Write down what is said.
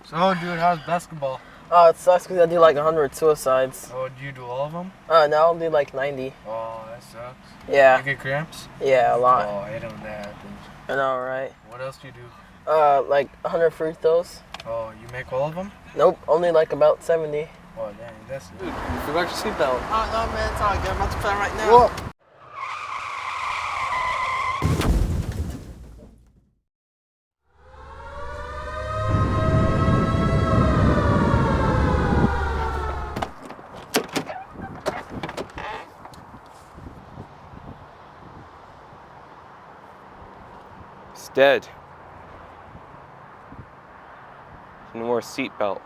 So, dude, how's basketball? Oh, it sucks because I do like 100 suicides. Oh, do you do all of them? Now I'll do like 90. Oh, that sucks. Yeah. You get cramps? Yeah, a lot. Oh, I hate when that happens. I know, right? What else do you do? Like 100 fruit throws. Oh, you make all of them? Nope, only like about 70. Oh, dang, that's Dude, you forgot your seatbelt. Oh, no, man, it's all good. I'm about to plan right now. Whoa. It's dead. No more seatbelt.